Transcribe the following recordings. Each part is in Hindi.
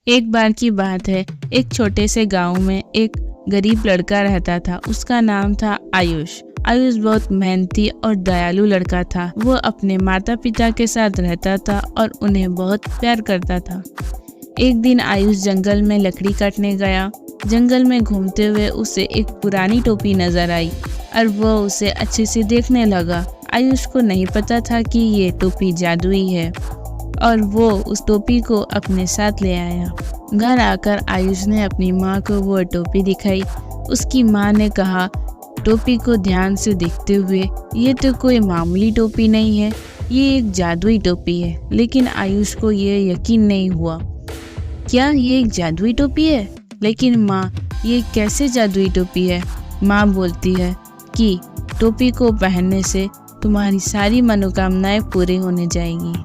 एक बार की बात है, एक छोटे से गांव में एक गरीब लड़का रहता था। उसका नाम था आयुष। आयुष बहुत मेहनती और दयालु लड़का था। वो अपने माता पिता के साथ रहता था और उन्हें बहुत प्यार करता था। एक दिन आयुष जंगल में लकड़ी काटने गया। जंगल में घूमते हुए उसे एक पुरानी टोपी नजर आई और वो उसे अच्छे से देखने लगा। आयुष को नहीं पता था कि ये टोपी जादुई है और वो उस टोपी को अपने साथ ले आया। घर आकर आयुष ने अपनी माँ को वो टोपी दिखाई। उसकी माँ ने कहा टोपी को ध्यान से देखते हुए, ये तो कोई मामूली टोपी नहीं है, ये एक जादुई टोपी है। लेकिन आयुष को ये यकीन नहीं हुआ। क्या ये एक जादुई टोपी है? लेकिन माँ, ये कैसे जादुई टोपी है? माँ बोलती है कि टोपी को पहनने से तुम्हारी सारी मनोकामनाएं पूरी होने जाएंगी।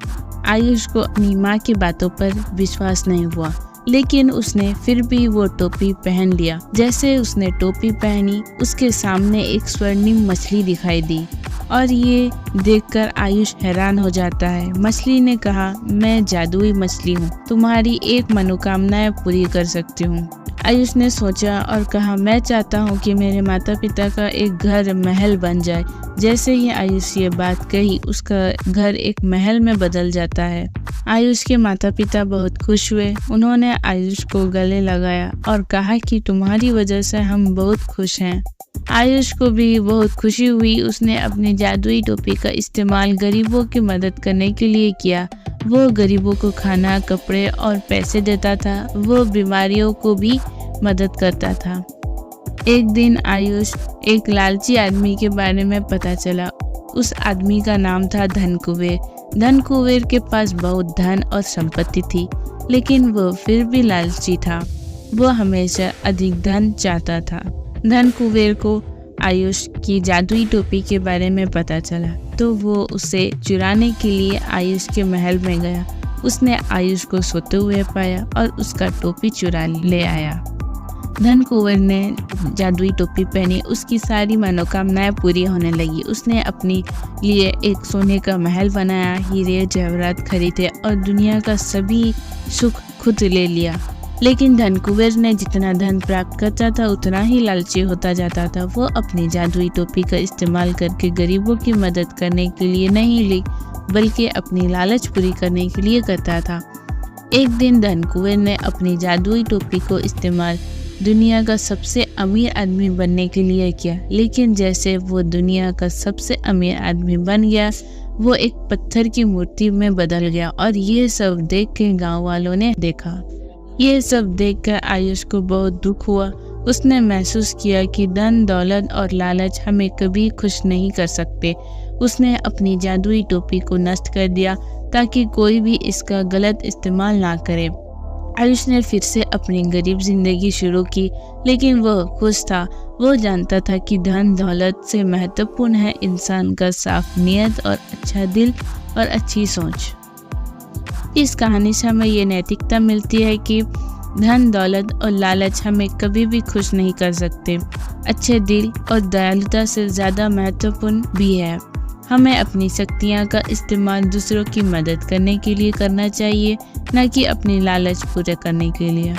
आयुष को अपनी माँ की बातों पर विश्वास नहीं हुआ, लेकिन उसने फिर भी वो टोपी पहन लिया। जैसे उसने टोपी पहनी, उसके सामने एक स्वर्णिम मछली दिखाई दी और ये देखकर आयुष हैरान हो जाता है। मछली ने कहा, मैं जादुई मछली हूँ, तुम्हारी एक मनोकामनाएं पूरी कर सकती हूँ। आयुष ने सोचा और कहा, मैं चाहता हूँ कि मेरे माता पिता का एक घर महल बन जाए। जैसे ही आयुष ये बात कही, उसका घर एक महल में बदल जाता है। आयुष के माता पिता बहुत खुश हुए। उन्होंने आयुष को गले लगाया और कहा कि तुम्हारी वजह से हम बहुत खुश हैं। आयुष को भी बहुत खुशी हुई। उसने अपनी जादुई टोपी का इस्तेमाल गरीबों की मदद करने के लिए किया। वो गरीबों को खाना, कपड़े और पैसे देता था। वो बीमारियों को भी मदद करता था। एक दिन आयुष एक लालची आदमी के बारे में पता चला। उस आदमी का नाम था धन कुबेर। धन कुबेर के पास बहुत धन और संपत्ति थी, लेकिन वो फिर भी लालची था। वो हमेशा अधिक धन चाहता था। धन कुबेर को आयुष की जादुई टोपी के बारे में पता चला, तो वो उसे चुराने के लिए आयुष के महल में गया। उसने आयुष को सोते हुए पाया और उसका टोपी चुरा ले आया। धन कुंवर ने जादुई टोपी पहनी। उसकी सारी मनोकामनाएं पूरी होने लगी। उसने अपने लिए एक सोने का महल बनाया, हीरे जवाहरात खरीदे और दुनिया का सभी सुख खुद ले लिया। लेकिन धन कुबेर ने जितना धन प्राप्त करता था, उतना ही लालची होता जाता था। वो अपनी जादुई टोपी का इस्तेमाल करके गरीबों की मदद करने के लिए नहीं ली, बल्कि अपनी लालच पूरी करने के लिए करता था। एक दिन धन कुबेर ने अपनी जादुई टोपी को इस्तेमाल दुनिया का सबसे अमीर आदमी बनने के लिए किया। लेकिन जैसे वो दुनिया का सबसे अमीर आदमी बन गया, वो एक पत्थर की मूर्ति में बदल गया। और ये सब देख के गाँव वालों ने देखा। ये सब देखकर आयुष को बहुत दुख हुआ। उसने महसूस किया कि धन, दौलत और लालच हमें कभी खुश नहीं कर सकते। उसने अपनी जादुई टोपी को नष्ट कर दिया ताकि कोई भी इसका गलत इस्तेमाल ना करे। आयुष ने फिर से अपनी गरीब जिंदगी शुरू की, लेकिन वह खुश था। वो जानता था कि धन दौलत से महत्वपूर्ण है इंसान का साफ नीयत और अच्छा दिल और अच्छी सोच। इस कहानी से हमें ये नैतिकता मिलती है कि धन, दौलत और लालच हमें कभी भी खुश नहीं कर सकते। अच्छे दिल और दयालुता से ज़्यादा महत्वपूर्ण भी है। हमें अपनी शक्तियाँ का इस्तेमाल दूसरों की मदद करने के लिए करना चाहिए, न कि अपनी लालच पूरे करने के लिए।